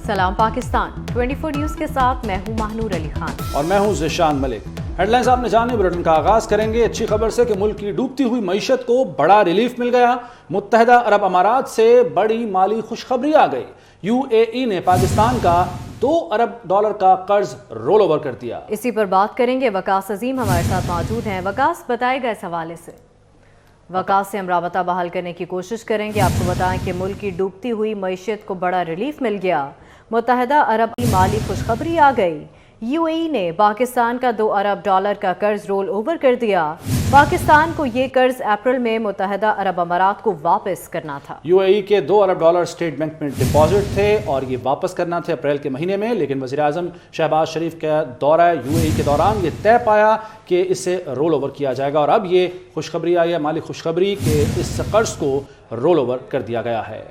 सलाम पाकिस्तान 24 न्यूज़ के साथ मैं हूं महानूर अली खान और मैं हूं ज़िशान मलिक। हेडलाइंस आपने जाने, बुलेटिन का आगाज करेंगे अच्छी खबर से कि मुल्क की डूबती हुई मईशत को बड़ा रिलीफ मिल गया। मुत्तहदा अरब अमारात से बड़ी माली खुशखबरी आ गई। यूएई ने पाकिस्तान का $2 अरब का कर्ज रोल ओवर कर दिया। इसी पर बात करेंगे। वकास अजीम हमारे साथ मौजूद हैं। वकास, बताएगा इस हवाले से। वकास से हम राबता बहाल करने की कोशिश करेंगे। आपको बताएं कि मुल्क की डूबती हुई मईशत को बड़ा रिलीफ मिल गया। मुत्तहदा अरब की माली खुशखबरी आ गई। यूएई ने पाकिस्तान का $2 अरब का कर्ज रोल ओवर कर दिया। पाकिस्तान को ये कर्ज अप्रैल में मुत्तहदा अरब अमारात को वापस करना था। यूएई के $2 अरब स्टेट बैंक में डिपॉजिट थे और ये वापस करना थे अप्रैल के महीने में, लेकिन वज़ीर आज़म शहबाज शरीफ का दौरा यूएई के दौरान ये तय पाया कि इसे रोल ओवर किया जाएगा और अब ये खुशखबरी आई है, माली खुशखबरी, कि इस कर्ज को रोल ओवर कर दिया गया है।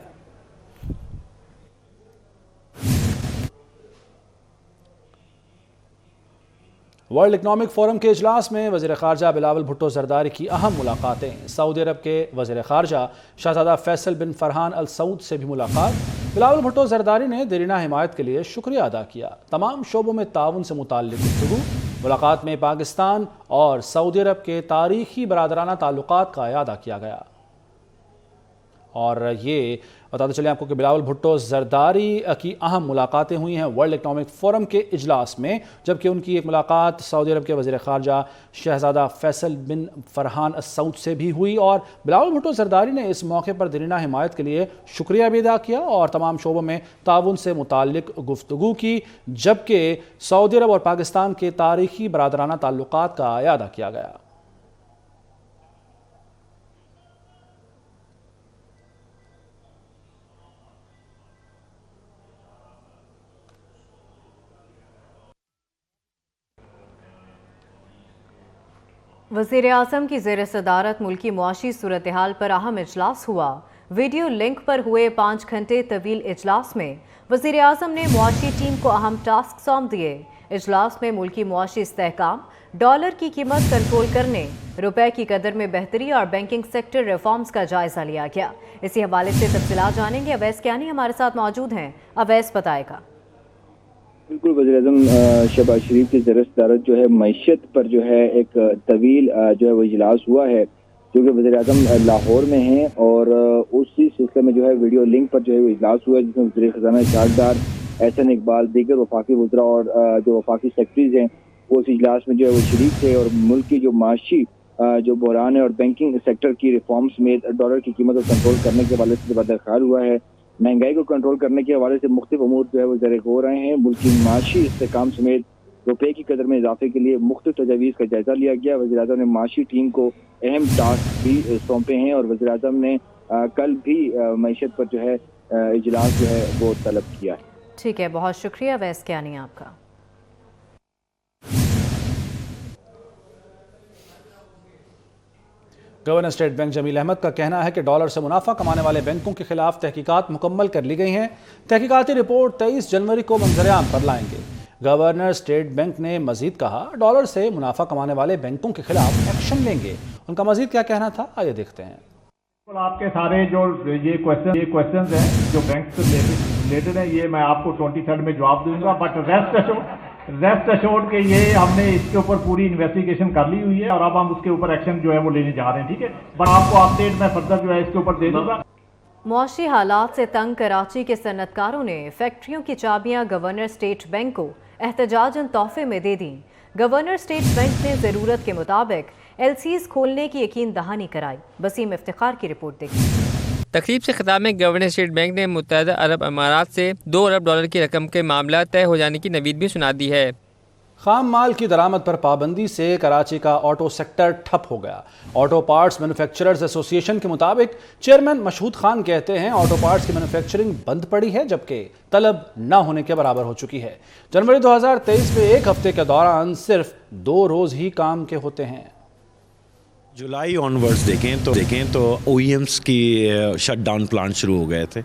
वर्ल्ड इकनॉमिक फोरम के इजलास में वज़ीर ख़ारजा बिलावल भुट्टो ज़रदारी की अहम मुलाकातें। सऊदी अरब के वज़ीर ख़ारजा शहज़ादा फैसल बिन फरहान अल सऊद से भी मुलाकात। बिलावल भुट्टो ज़रदारी ने देरीना हिमायत के लिए शुक्रिया अदा किया। तमाम शोबों में ताउन से मुताल्लिक़ गुफ्तगू। मुलाकात में पाकिस्तान और सऊदी अरब के तारीख़ी बरादराना ताल्लुक़ात का इयादा किया गया। और ये बताते चलें आपको कि बिलावल भुट्टो ज़रदारी की अहम मुलाकातें हुई हैं वर्ल्ड इकनॉमिक फोरम के इजलास में, जबकि उनकी एक मुलाकात सऊदी अरब के वज़ीर ख़ारजा शहज़ादा फैसल बिन फरहान अल सऊद से भी हुई। और बिलावल भुट्टो ज़रदारी ने इस मौके पर देरीना हिमायत के लिए शुक्रिया भी अदा किया और तमाम शोबों में ताउन से मुताल्लिक़ गुफ्तगू की, जबकि सऊदी अरब और पाकिस्तान के तारीख़ी बरादराना ताल्लुक़ात का इयादा किया गया। वज़ीर आज़म की ज़ेर सदारत मुल्की मुआशी सूरत हाल पर अहम इजलास हुआ। वीडियो लिंक पर हुए 5 घंटे तवील इजलास में वज़ीर आज़म ने मुआशी टीम को अहम टास्क सौंप दिए। इजलास में मुल्की मुआशी इस्तेहकाम, डॉलर की कीमत कंट्रोल करने, रुपए की कदर में बेहतरी और बैंकिंग सेक्टर रिफॉर्म्स का जायजा लिया गया। इसी हवाले से तफसीलात जानेंगे। अवैस कियानी हमारे साथ मौजूद हैं। अवैस, बताएगा। बिल्कुल, वज़ीर-ए-आज़म शहबाज शरीफ की ज़ेर सदारत जो है मईशत पर जो है एक तवील जो है वो इजलास हुआ है, जो कि वज़ीर-ए-आज़म लाहौर में हैं और उसी सिलसिले में जो है वीडियो लिंक पर जो है वो इजलास हुआ है, जिसमें वज़ीर ख़ज़ाना इस्हाक़, एहसन इकबाल, दीगर वफाकी वज़रा और जो वफाकी सेक्रेटरीज हैं वो उस इजलास में जो है वो शरीक थे और मुल्क की जो माशी जो बहरान है और बैंकिंग सेक्टर की रिफॉर्म्स में डॉलर की कीमत को कंट्रोल करने के हवाले से तबादला ख्याल हुआ है। महंगाई को कंट्रोल करने के हवाले से मुख्तलिफ अमूर जो है वो ज़रिए हो रहे हैं। मुल्क की माशी इस्तेहकाम समेत रुपये की कदर में इजाफे के लिए मुख्तलिफ तजावीज़ का जायजा लिया गया। वज़ीर आज़म ने माशी टीम को अहम टास्क भी सौंपे हैं और वज़ीर आज़म ने कल भी मईशत पर जो है इजलास जो है वो तलब किया है। ठीक है, बहुत शुक्रिया अवैस कियानी आपका। गवर्नर स्टेट बैंक जमील अहमद का कहना है कि डॉलर से मुनाफा कमाने वाले बैंकों के खिलाफ तहकीकात मुकम्मल कर ली गई हैं। तहकीकाती रिपोर्ट 23 जनवरी को मंजर-ए-आम पर लाएंगे। गवर्नर स्टेट बैंक ने मजीद कहा, डॉलर से मुनाफा कमाने वाले बैंकों के खिलाफ एक्शन लेंगे। उनका मजीद क्या कहना था, आइए देखते हैं। आपके सारे जो ये क्वेश्चन हैं जो बैंक से रिलेटेड है, ये मैं आपको 23 में जवाब दूंगा, बट रेस्ट अश्योर्ड के ये हमने इसके ऊपर पूरी इन्वेस्टिगेशन कर ली हुई है और अब हम उसके ऊपर एक्शन जो है वो लेने जा रहे हैं। ठीक है, बट आपको अपडेट मैं फर्दर जो है इसके ऊपर दे दूंगा। मुआशी हालात से तंग कराची के सन्नतकारों ने फैक्ट्रियों की चाबियां गवर्नर स्टेट बैंक को एहतजाजन तोहफे में दे दी। गवर्नर स्टेट बैंक ने ज़रूरत के मुताबिक एलसीज खोलने की यकीन दहानी कराई। वसीम इफ्तिखार की रिपोर्ट देखिए। तकरीब से खिताब में गवर्नर स्टेट बैंक ने मुत्तहदा अरब अमारात से $2 अरब की रकम के मामला तय हो जाने की नवीद भी सुना दी है। खाम माल की दरामद पर पाबंदी से कराची का ऑटो सेक्टर ठप हो गया। ऑटो पार्ट्स मैन्युफैक्चरर्स एसोसिएशन के मुताबिक चेयरमैन मशहूद खान कहते हैं, ऑटो पार्ट्स की मैन्युफैक्चरिंग बंद पड़ी है जबकि तलब न होने के बराबर हो चुकी है। जनवरी 2023 में एक हफ्ते के दौरान सिर्फ 2 रोज ही काम के होते हैं। जुलाई ऑनवर्ड्स देखें तो OEMs की शट डाउन प्लांट शुरू हो गए थे।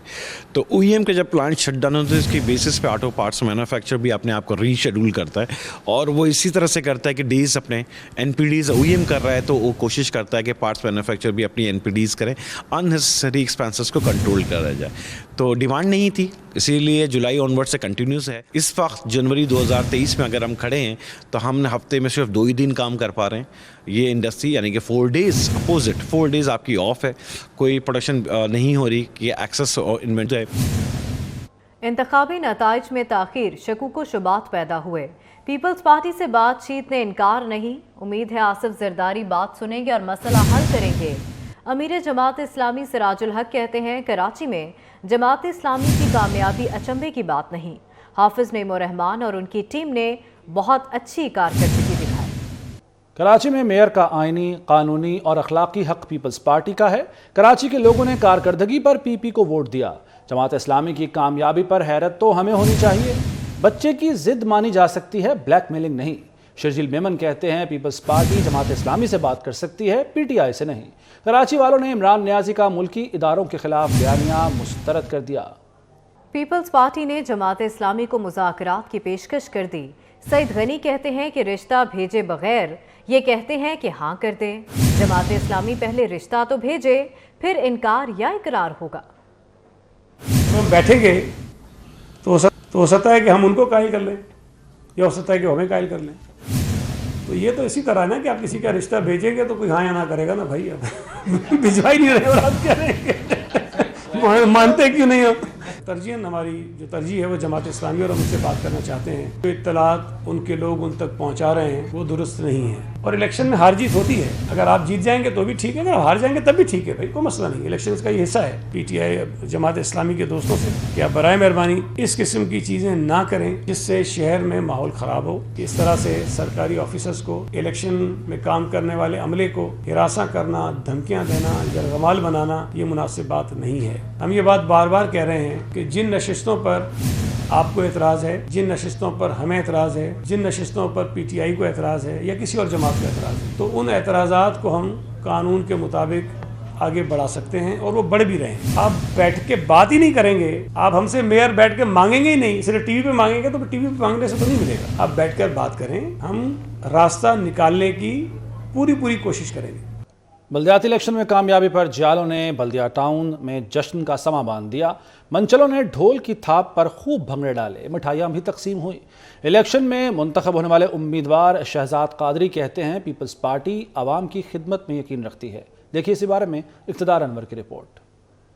तो OEM के जब प्लांट शट डाउन होते हैं इसकी बेसिस पे ऑटो पार्ट्स मैन्युफैक्चर भी अपने आप को रीशेड्यूल करता है और वो इसी तरह से करता है कि डेज अपने NPDs OEM कर रहा है तो वो कोशिश करता है कि पार्ट्स मैन्युफैक्चर भी अपनी NPDs करें, अननेसेसरी एक्सपेंसेस को कंट्रोल करा जाए। तो डिमांड नहीं थी, इसीलिए जुलाई ऑनवर्ड से कंटिन्यूस है। इस वक्त जनवरी 2023 में अगर हम खड़े हैं तो हम हफ्ते में सिर्फ 2 ही दिन काम कर पा रहे हैं। ये इंडस्ट्री यानी कि 4 डेज़ अपोजिट 4 डेज़ आपकी ऑफ है, कोई प्रोडक्शन नहीं हो रही कि एक्सेस और इन्वेंट है। इंतखाबी नताइज में ताखीर, शकूक शुबात पैदा हुए। पीपल्स पार्टी से बातचीत ने इनकार नहीं। उम्मीद है आसिफ जरदारी बात सुनेंगे और मसला हल करेंगे। अमीर जमात इस्लामी सिराजुल हक कहते हैं कराची में जमात इस्लामी की कामयाबी अचंभे की बात नहीं। हाफिज नेमो रहमान और उनकी टीम ने बहुत अच्छी कारकर्दगी दिखाई। कराची में मेयर का आईनी, कानूनी और अखलाकी हक पीपल्स पार्टी का है। कराची के लोगों ने कारकर्दगी पर PP को वोट दिया। जमात इस्लामी की कामयाबी पर हैरत तो हमें होनी चाहिए। बच्चे की जिद मानी जा सकती है, ब्लैकमेलिंग नहीं। शर्जील मेमन कहते हैं पीपल्स पार्टी जमात इस्लामी से बात कर सकती है, PTI से नहीं। कराची वालों ने इमरान नियाजी का मुल्की इदारों के खिलाफ बयानिया मुस्तरद कर दिया। पीपल्स पार्टी ने जमात इस्लामी को मुज़ाकरात की पेशकश कर दी। सईद गनी कहते हैं कि रिश्ता भेजे बगैर ये कहते हैं कि हाँ कर दें। जमात इस्लामी पहले रिश्ता तो भेजे, फिर इनकार या इकरार होगा। हम बैठेंगे तो हो सकता है कि हम उनको कायल कर लें या हो सकता है कि हमें कायल कर लें। तो ये तो इसी तरह ना कि आप किसी का रिश्ता भेजेंगे तो कोई हाँ या ना करेगा ना भाई। अब भिजवा ही नहीं रहे और आप क्या करेंगे, मानते क्यों नहीं हो। तरजीहन हमारी जो तरजीह है वो जमात इस्लामी और हम उससे बात करना चाहते हैं। जो इत्तलात उनके लोग उन तक पहुंचा रहे हैं वो दुरुस्त नहीं है। और इलेक्शन में हार जीत होती है, अगर आप जीत जाएंगे तो भी ठीक है, अगर हार जाएंगे तब भी ठीक है भाई, कोई मसला नहीं। इलेक्शन का ये हिस्सा है। PTI जमात इस्लामी के दोस्तों से कि आप बराए मेहरबानी इस किस्म की चीज़ें ना करें जिससे शहर में माहौल ख़राब हो। इस तरह से सरकारी ऑफिसर्स को, इलेक्शन में काम करने वाले अमले को हिरासा करना, धमकियाँ देना, यरगमाल बनाना ये मुनासिब बात नहीं है। हम ये बात बार बार कह रहे हैं कि जिन नशिस्तों पर आपको एतराज़ है, जिन नशिस्तों पर हमें एतराज़ है, जिन नशिस्तों पर PTI को एतराज़ है या किसी और जमात को एतराज़ है, तो उन एतराज़ात को हम कानून के मुताबिक आगे बढ़ा सकते हैं और वो बढ़ भी रहे हैं। आप बैठ के बात ही नहीं करेंगे, आप हमसे मेयर बैठ के मांगेंगे ही नहीं, सिर्फ TV पे मांगेंगे तो TV पे मांगने से तो नहीं मिलेगा। आप बैठ कर बात करें, हम रास्ता निकालने की पूरी कोशिश करेंगे। बल्दियाती इलेक्शन में कामयाबी पर जियालों ने बल्दिया टाउन में जश्न का समा बांध दिया। मंचलों ने ढोल की थाप पर खूब भंगड़े डाले, मिठाइयाँ भी तकसीम हुई। इलेक्शन में मुंतखब होने वाले उम्मीदवार शहजाद कादरी कहते हैं पीपल्स पार्टी आवाम की खिदमत में यकीन रखती है। देखिए इसी बारे में इक़्तिदार अनवर की रिपोर्ट।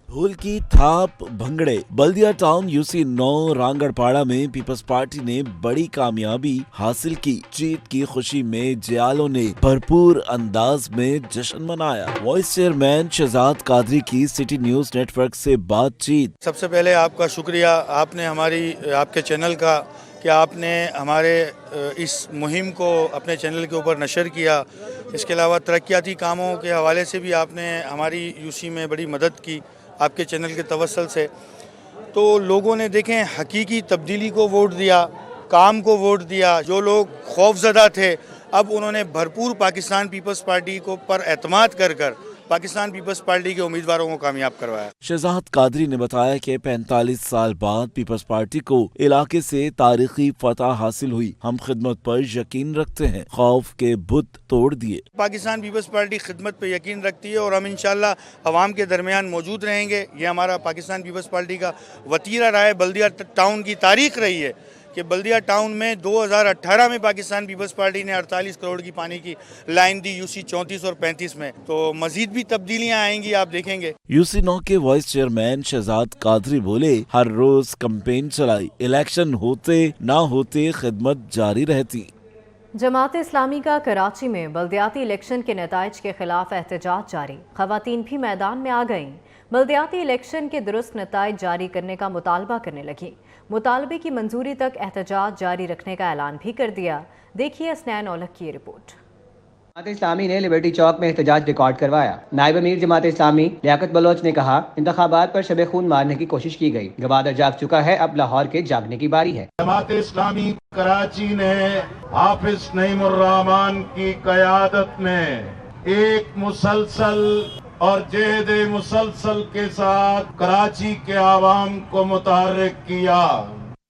ढोल की थाप भंगड़े। बल्दिया टाउन UC 9 रांगड़पाड़ा में पीपल्स पार्टी ने बड़ी कामयाबी हासिल की। जीत की खुशी में जियालों ने भरपूर अंदाज में जश्न मनाया। वाइस चेयरमैन शहजाद कादरी की सिटी न्यूज नेटवर्क से बातचीत। सबसे पहले आपका शुक्रिया, आपने आपके चैनल का कि आपने हमारे इस मुहिम को अपने चैनल के ऊपर नशर किया। इसके अलावा तरक्याती कामों के हवाले से भी आपने हमारी UC में बड़ी मदद की आपके चैनल के तवस्सल से। तो लोगों ने देखें हकीकी तब्दीली को वोट दिया, काम को वोट दिया। जो लोग खौफजदा थे अब उन्होंने भरपूर पाकिस्तान पीपल्स पार्टी को पर एतमाद कर पाकिस्तान पीपल्स पार्टी के उम्मीदवारों को कामयाब करवाया। शहजाद कादरी ने बताया कि 45 साल बाद पीपल्स पार्टी को इलाके से तारीखी फतह हासिल हुई। हम खिदमत पर यकीन रखते हैं, खौफ के बुत तोड़ दिए। पाकिस्तान पीपल्स पार्टी खिदमत पे यकीन रखती है और हम इंशाल्लाह अवाम के दरमियान मौजूद रहेंगे। ये हमारा पाकिस्तान पीपल्स पार्टी का वतीरा रहा है। बल्दिया टाउन की तारीख रही है कि बल्दिया टाउन में 2018 में पाकिस्तान पीपल्स पार्टी ने 48 करोड़ की पानी की लाइन दी UC 34 और 35 में। तो मजीद भी तब्दीलियां आएंगी, आप देखेंगे। UC 9 के वाइस चेयरमैन शहजाद कादरी बोले, हर रोज कैंपेन चलाई, इलेक्शन होते ना होते खिदमत जारी रहती। जमात इस्लामी का कराची में बल्दियाती इलेक्शन के नताइज के खिलाफ एहतजाज जारी। खवातीन भी मैदान में आ गईं। बल्दियाती इलेक्शन के दुरुस्त नताइज जारी करने का मुतालबा करने लगी। मुतालबे की मंजूरी तक एहतजाज जारी रखने का ऐलान भी कर दिया। देखिए असनैन औलख की रिपोर्ट। जमात इस्लामी ने लिबर्टी चौक में एहतजाज रिकॉर्ड करवाया। नायब अमीर जमात इस्लामी लियाकत बलोच ने कहा, इंतखाबात पर शब खून मारने की कोशिश की गई, गवादर जाग चुका है, अब लाहौर के जागने की बारी है। जमात इस्लामी कराची ने हाफिज नईमुर रहमान की क़यादत में ایک مسلسل اور جہد مسلسل کے ساتھ کراچی کے عوام کو متحرک کیا۔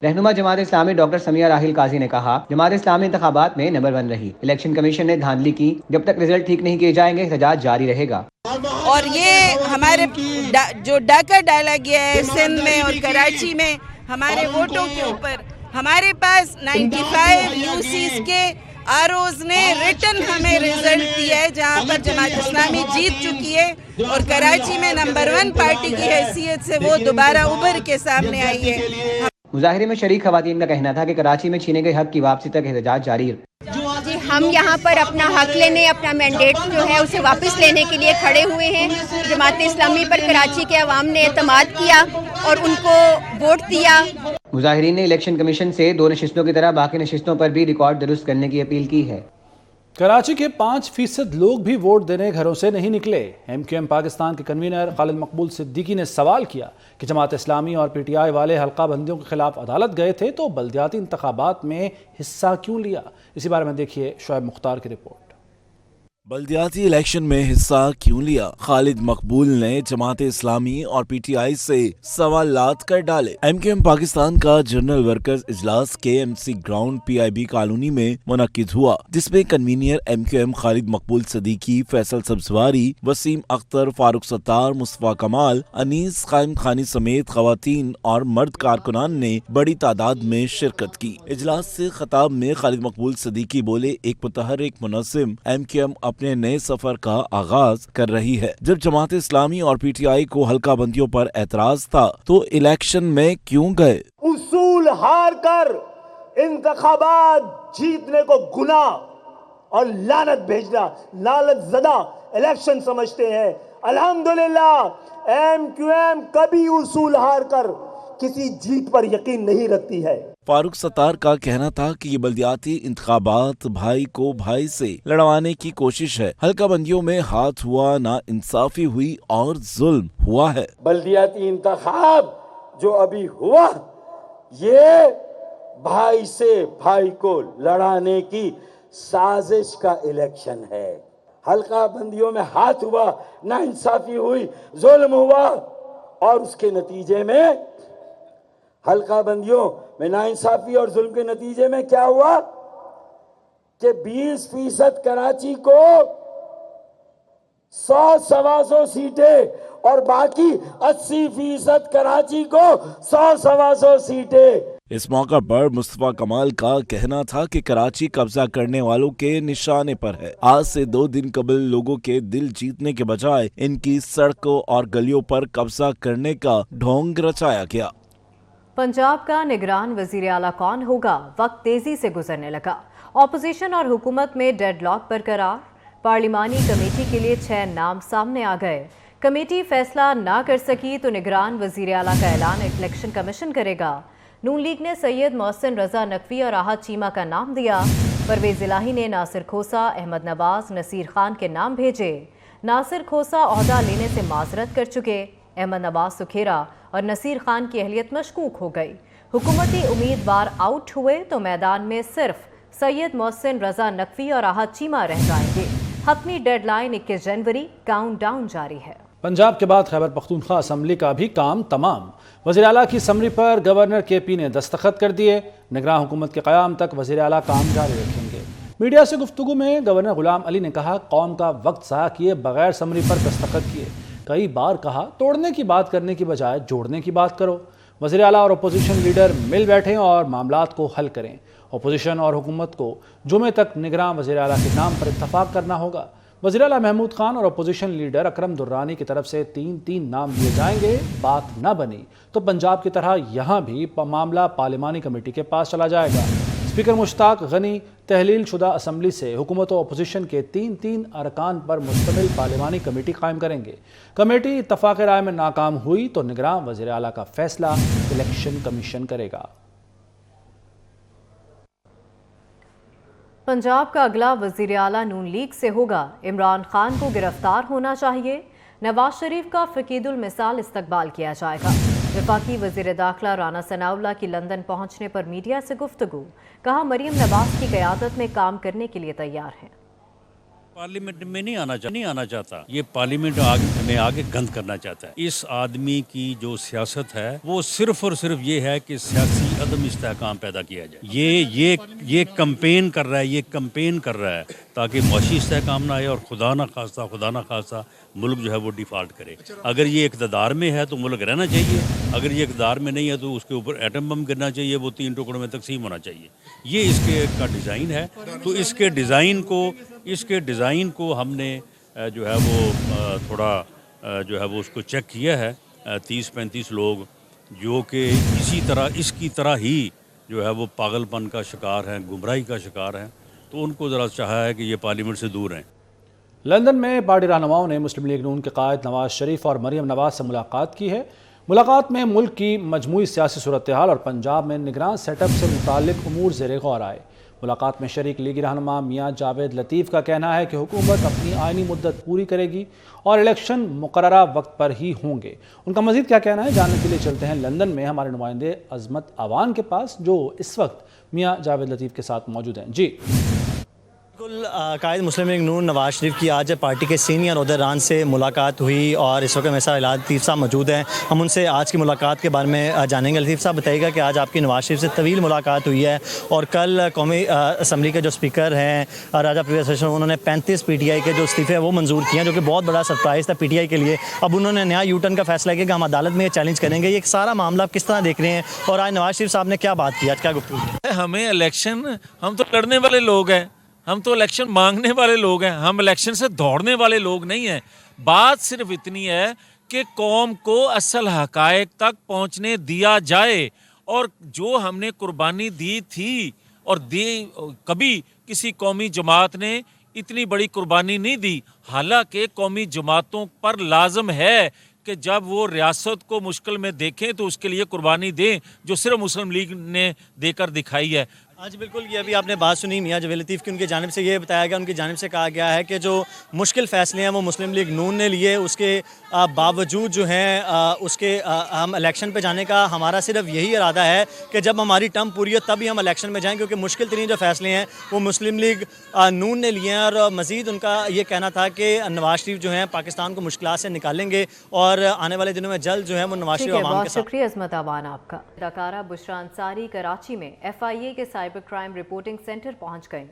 رہنما جماعت اسلامی ڈاکٹر سمیہ راحیل قاضی نے کہا جماعت اسلامی انتخابات میں نمبر 1 رہی، الیکشن کمیشن نے دھاندلی کی، جب تک رزلٹ ٹھیک نہیں کیے جائیں گے احتجاج جاری رہے گا۔ اور یہ ہمارے جو ڈاکہ ڈالا گیا ہے سندھ میں اور کراچی میں ہمارے ووٹوں کے اوپر، ہمارے پاس 95 یوسیز کے آروز نے ریٹن ہمیں رزلٹ دیا ہے جہاں پر جماعت اسلامی جیت چکی ہے اور کراچی میں نمبر 1 پارٹی کی حیثیت سے وہ دوبارہ ابھر کے سامنے آئی ہے۔ مظاہرے میں شریک خواتین کا کہنا تھا کہ کراچی میں چھینے گئے حق کی واپسی تک احتجاج جاری ہے۔ جی ہم یہاں پر اپنا حق لینے، اپنا مینڈیٹ جو ہے اسے واپس لینے کے لیے کھڑے ہوئے ہیں۔ جماعت اسلامی پر کراچی کے عوام نے اعتماد کیا اور ان کو ووٹ دیا۔ مظاہرین نے الیکشن کمیشن سے 2 نشستوں کی طرح باقی نشستوں پر بھی ریکارڈ درست کرنے کی اپیل کی ہے۔ کراچی کے 5% لوگ بھی ووٹ دینے گھروں سے نہیں نکلے۔ ایم کیو ایم پاکستان کے کنوینر خالد مقبول صدیقی نے سوال کیا کہ جماعت اسلامی اور پی ٹی آئی والے حلقہ بندیوں کے خلاف عدالت گئے تھے تو بلدیاتی انتخابات میں حصہ کیوں لیا؟ اسی بارے میں دیکھیے شعیب مختار کی رپورٹ۔ بلدیاتی الیکشن میں حصہ کیوں لیا؟ خالد مقبول نے جماعت اسلامی اور پی ٹی آئی سے سوالات کر ڈالے۔ ایم کیو ایم پاکستان کا جنرل ورکرز اجلاس کے M C ground P I B colony میں منعقد ہوا، جس میں convener M Q M Khalid Maqbool Siddiqui, Faisal Sabzwari, Waseem Akhtar, Farooq Sattar, Mustafa Kamal, Anis Qaim Khani سمیت خواتین اور مرد کارکنان نے بڑی تعداد میں شرکت کی۔ اجلاس سے خطاب میں خالد مقبول صدیقی بولے، ایک متحرک منظم ایم کیو ایم اپنے نئے سفر کا آغاز کر رہی ہے۔ جب جماعت اسلامی اور پی ٹی آئی کو حلقہ بندیوں پر اعتراض تھا تو الیکشن میں کیوں گئے؟ اصول ہار کر انتخابات جیتنے کو گناہ اور لعنت بھیجنا، لعنت زدہ الیکشن سمجھتے ہیں۔ الحمدللہ ایم کیو ایم کبھی اصول ہار کر کسی جیت پر یقین نہیں رکھتی ہے۔ فاروق ستار کا کہنا تھا کہ یہ بلدیاتی انتخابات بھائی کو بھائی سے لڑوانے کی کوشش ہے۔ حلقہ بندیوں میں ہاتھ ہوا، نا انصافی ہوئی اور ظلم ہوا ہے۔ بلدیاتی انتخاب جو ابھی ہوا یہ بھائی سے بھائی کو لڑانے کی سازش کا الیکشن ہے۔ حلقہ بندیوں میں ہاتھ ہوا، نا انصافی ہوئی، ظلم ہوا اور اس کے نتیجے میں حلقہ بندیوں میں ناانصافی اور ظلم کے نتیجے میں کیا ہوا کہ 20% کراچی کو 100-125 سیٹیں اور باقی 80% کراچی کو 100-125 سیٹیں۔ اس موقع پر مصطفیٰ کمال کا کہنا تھا کہ کراچی قبضہ کرنے والوں کے نشانے پر ہے۔ آج سے 2 دن قبل لوگوں کے دل جیتنے کے بجائے ان کی سڑکوں اور گلیوں پر قبضہ کرنے کا ڈھونگ رچایا گیا۔ پنجاب کا نگران وزیر اعلیٰ کون ہوگا؟ وقت تیزی سے گزرنے لگا۔ اپوزیشن اور حکومت میں ڈیڈ لاک برقرار۔ پارلیمانی کمیٹی کے لیے 6 نام سامنے آ گئے۔ کمیٹی فیصلہ نہ کر سکی تو نگران وزیر اعلیٰ کا اعلان الیکشن کمیشن کرے گا۔ نون لیگ نے سید محسن رضا نقوی اور راحت چیمہ کا نام دیا۔ پرویز الہی نے ناصر کھوسہ، احمد نواز، نصیر خان کے نام بھیجے۔ ناصر کھوسہ عہدہ لینے سے معذرت کر چکے۔ احمد نواز سکھیرا اور نصیر خان کی اہلیت مشکوک ہو گئی۔ حکومتی امیدوار آؤٹ ہوئے تو میدان میں صرف سید محسن رضا نقوی اور راحت چیمہ رہ جائیں گے۔ حتمی ڈیڈ لائن 21 جنوری، کاؤنٹ ڈاؤن جاری ہے۔ پنجاب کے بعد خیبر پختونخوا اسمبلی کا بھی کام تمام۔ وزیر اعلیٰ کی سمری پر گورنر کے پی نے دستخط کر دیے۔ نگراں حکومت کے قیام تک وزیر اعلیٰ کام جاری رکھیں گے۔ میڈیا سے گفتگو میں گورنر غلام علی نے کہا، قوم کا وقت ضائع کیے بغیر سمری پر دستخط کیے۔ کئی بار کہا، توڑنے کی بات کرنے کی بجائے جوڑنے کی بات کرو۔ وزیر اعلیٰ اور اپوزیشن لیڈر مل بیٹھیں اور معاملات کو حل کریں۔ اپوزیشن اور حکومت کو جمعے تک نگراں وزیر اعلیٰ کے نام پر اتفاق کرنا ہوگا۔ وزیر اعلیٰ محمود خان اور اپوزیشن لیڈر اکرم درانی کی طرف سے 3 نام دیے جائیں گے۔ بات نہ بنی تو پنجاب کی طرح یہاں بھی معاملہ پارلیمانی کمیٹی کے پاس چلا جائے گا۔ اسپیکر مشتاق غنی تحلیل شدہ اسمبلی سے حکومت و اپوزیشن کے 3 ارکان پر مشتمل پارلیمانی کمیٹی قائم کریں گے۔ کمیٹی اتفاق رائے میں ناکام ہوئی تو نگراں وزیر اعلیٰ کا فیصلہ الیکشن کمیشن کرے گا۔ پنجاب کا اگلا وزیر اعلیٰ نون لیگ سے ہوگا۔ عمران خان کو گرفتار ہونا چاہیے۔ نواز شریف کا فقید المثال استقبال کیا جائے گا۔ وفاقی وزیر داخلہ رانا ثناءاللہ کی لندن پہنچنے پر میڈیا سے گفتگو، کہا مریم نواز کی قیادت میں کام کرنے کے لیے تیار ہیں۔ पार्लियामेंट में नहीं आना चाहता, ये पार्लियामेंट में आगे गंद करना चाहता है। इस आदमी की जो सियासत है वो सिर्फ और सिर्फ ये है कि सियासी अदम इस्तेहकाम पैदा किया जाए। ये कंपेन कर रहा है ताकि मुआशी इस्तेहकाम ना आए और खुदा ना खास्ता मुल्क जो है वो डिफ़ॉल्ट करे। अगर ये इक़्तिदार में है तो मुल्क रहना चाहिए, अगर ये इक़्तिदार में नहीं है तो उसके ऊपर एटम बम गिरना चाहिए, वो 3 टुकड़ों में तकसीम होना चाहिए। ये इसके का डिज़ाइन है। तो इसके डिज़ाइन को हमने जो है वो थोड़ा जो है वो उसको चेक किया है। 30-35 लोग जो कि इसकी तरह ही जो है वो पागलपन का शिकार हैं, गुमराही का शिकार हैं, तो उनको ज़रा चाहा है कि ये पार्लियामेंट से दूर रहें। लंदन में पार्टी रहनुमाओं ने मुस्लिम लीग नून के कायद नवाज शरीफ और मरीम नवाज से मुलाकात की है। मुलाकात में मुल्क की मजमूई सियासी सूरत हाल और पंजाब में निगरान सेटअप से मुतालिक उमूर ज़ेर गौर आए। मुलाकात में शरीक लीगी रहनुमा मियाँ जावेद लतीफ़ का कहना है कि हुकूमत अपनी आइनी मुद्दत पूरी करेगी और इलेक्शन मुकर्ररा वक्त पर ही होंगे। उनका मज़ीद क्या कहना है जानने के लिए चलते हैं लंदन में हमारे नुमाइंदे अज़मत अवान के पास, जो इस वक्त मियाँ जावेद लतीफ़ के साथ मौजूद हैं। जी बिल्कुल, कायद मुस्लिम लीग नून नवाज शरीफ की आज पार्टी के सीनियर ओहदेदारान से मुलाकात हुई और इस वक्त मेरे साथ लतीफ़ साहब मौजूद हैं। हम उनसे आज की मुलाकात के बारे में जानेंगे। लतीफ़ साहब बताइएगा कि आज आपकी नवाज शरीफ से तवील मुलाकात हुई है और कल कौमी असम्बली के जो स्पीकर हैं राजा परवेज़ हसन, उन्होंने 35 PTI के जो इस्तीफ़े वो मंजूर किए हैं, जो कि बहुत बड़ा सरप्राइज़ था PTI के लिए। अब उन्होंने नया यूटर्न का फैसला किया कि हम अदालत में ये चैलेंज करेंगे। ये सारा मामला आप किस तरह देख रहे हैं और आज नवाज शरीफ साहब ने क्या बात की, आज क्या गुफ्तगू की? हमें इलेक्शन, हम तो लड़ने वाले लोग हैं, हम तो इलेक्शन मांगने वाले लोग हैं, हम इलेक्शन से दौड़ने वाले लोग नहीं हैं। बात सिर्फ इतनी है कि कौम को असल हकायक तक पहुंचने दिया जाए और जो हमने कुर्बानी दी थी और कभी किसी कौमी जमात ने इतनी बड़ी कुर्बानी नहीं दी। हालांकि कौमी जमातों पर लाजम है कि जब वो रियासत को मुश्किल में देखें तो उसके लिए कुर्बानी दें, जो सिर्फ मुस्लिम लीग ने देकर दिखाई है। आज बिल्कुल, ये अभी आपने बात सुनी मियाँ जावेद लतीफ़ की, उनकी जानिब से ये बताया गया, उनकी जानिब से कहा गया है कि जो मुश्किल फ़ैसले हैं वो मुस्लिम लीग नून ने लिए, उसके बावजूद जो हैं उसके हम इलेक्शन पे जाने का हमारा सिर्फ यही इरादा है कि जब हमारी टर्म पूरी हो तभी हम इलेक्शन में जाएँ, क्योंकि मुश्किल तरीन जो फ़ैसले हैं वो मुस्लिम लीग नून ने लिए हैं। और मज़ीद उनका ये कहना था कि नवाज शरीफ जो हैं पाकिस्तान को मुश्किलात से निकालेंगे और आने वाले दिनों में जल्द जो है वो नवाज शरीफ आवाम के साथ। शुक्रिया अज़मत अवान आपका। अदाकारा बुशरा अंसारी कराची में FIA के साइबर क्राइम रिपोर्टिंग सेंटर पहुंच गए।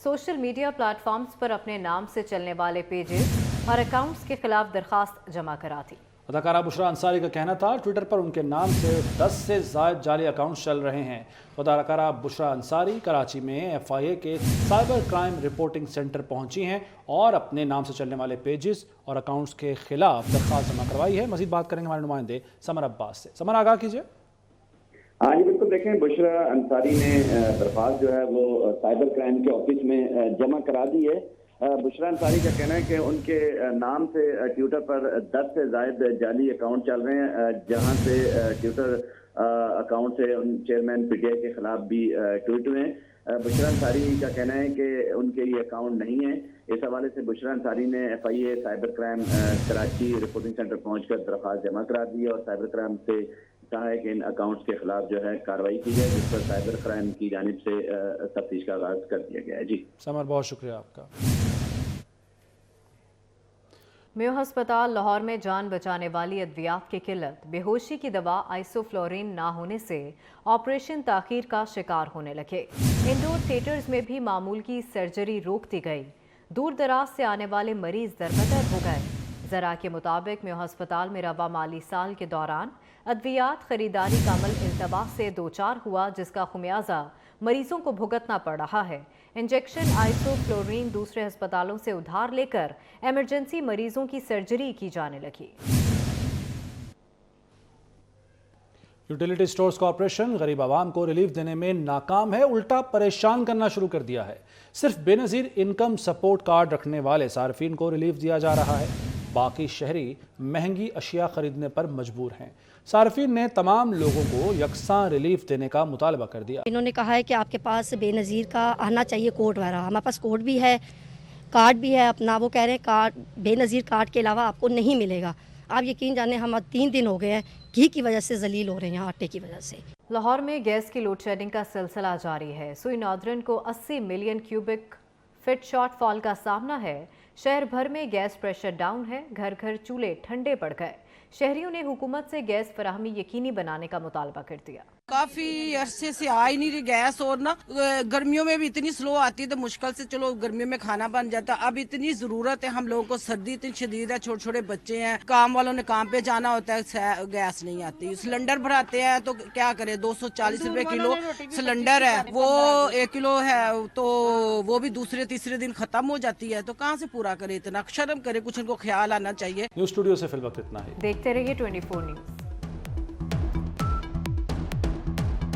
सोशल मीडिया प्लेटफॉर्म्स पर अपने नाम से चलने वाले पेजेस और अकाउंट्स के खिलाफ दरखास्त जमा करा थी। अदाकारा बुशरा अंसारी का कहना था ट्विटर पर उनके नाम से 10 से ज़ायद जाली अकाउंट्स चल रहे हैं। अदाकारा बुशरा अंसारी कराची में FIA के साइबर क्राइम रिपोर्टिंग सेंटर पहुंची हैं और अपने नाम से चलने वाले पेजेस और अकाउंट्स के खिलाफ दरखास्त जमा करवाई है। मज़ीद बात करेंगे हमारे नुमाइंदे समर अब्बास से। समर, आगाह कीजिए। हाँ जी बिल्कुल, देखें बुशरा अंसारी ने दरख्वास्त जो है वो साइबर क्राइम के ऑफिस में जमा करा दी है। बुशरा अंसारी का कहना है कि उनके नाम से ट्विटर पर 10 से ज़ायद जाली अकाउंट चल रहे हैं, जहां से ट्विटर अकाउंट से चेयरमैन PTI के खिलाफ भी ट्वीट हुए हैं। बुशरा अंसारी का कहना है कि उनके ये अकाउंट नहीं है। इस हवाले से बुशरा अंसारी ने FIA cyber crime Karachi reporting centre पहुंचकर दरख्वास्त जमा करा दी है और साइबर क्राइम से कहा है कि इन अकाउंट्स के खिलाफ जो है कार्रवाई की जाए, जिस पर साइबर क्राइम की जानिब से तफ्तीश का आगाज कर दिया गया है। जी समर, बहुत शुक्रिया आपका। मेयो हस्पताल लाहौर में जान बचाने वाली अद्वियात की किल्लत, बेहोशी की दवा आइसोफ्लोरिन ना होने से ऑपरेशन ताखीर का शिकार होने लगे। इंडोर थिएटर्स में भी मामूल की सर्जरी रोक दी गई। दूर दराज से आने वाले मरीज दरबदर हो गए। जरा के मुताबिक मेयो हस्पताल में रवा माली साल के दौरान अद्वियात खरीदारी का अमल इल्तबा से दो चार हुआ, जिसका खुमियाजा मरीजों को भुगतना पड़ रहा है। इंजेक्शन आइसोफ्लोरिन दूसरे अस्पतालों से उधार लेकर इमरजेंसी मरीजों की सर्जरी की जाने लगी। यूटिलिटी स्टोर्स कॉर्पोरेशन गरीब आवाम को रिलीफ देने में नाकाम है, उल्टा परेशान करना शुरू कर दिया है। सिर्फ बेनज़ीर इनकम सपोर्ट कार्ड रखने वाले सार्फिन को रिलीफ दिया जा रहा है, बाकी शहरी महंगी अशिया खरीदने पर मजबूर हैं। सार्फिन ने तमाम लोगों को यकसां रिलीफ देने का मुतालबा कर दिया। इन्होंने कहा है कि आपके पास बेनज़ीर का आना चाहिए कोड वगैरह। हमारे पास कोड भी है, कार्ड भी है अपना। वो कह रहे हैं कार्ड, बेनज़ीर कार्ड के अलावा आपको नहीं मिलेगा। आप यकीन जाने हम 3 दिन हो गए हैं घी की वजह से जलील हो रहे हैं, आटे की वजह से। लाहौर में गैस की लोड शेडिंग का सिलसिला जारी है। सुई नॉर्दर्न को 80 मिलियन क्यूबिक फीट शॉर्टफॉल का सामना है। शहर भर में गैस प्रेशर डाउन है। घर घर चूल्हे ठंडे पड़ गए। शहरियों ने हुकूमत से गैस फराहमी यकीनी बनाने का मुतालबा कर दिया। काफी अरसे से आ ही नहीं रही गैस, और ना गर्मियों में भी इतनी स्लो आती है तो मुश्किल से चलो गर्मियों में खाना बन जाता। अब इतनी जरूरत है हम लोगों को, सर्दी इतनी शदीद है, छोटे छोटे बच्चे हैं, काम वालों ने काम पे जाना होता है, गैस नहीं आती। सिलेंडर भराते हैं तो क्या करें, 240 रुपए किलो सिलेंडर है, वो 1 किलो है तो वो भी दूसरे तीसरे दिन खत्म हो जाती है, तो कहाँ से पूरा करे, इतना शर्म करे, कुछ इनको ख्याल आना चाहिए। न्यूज़ स्टूडियो से फिल वक्त इतना ही। देखते रहिए 24 न्यूज़।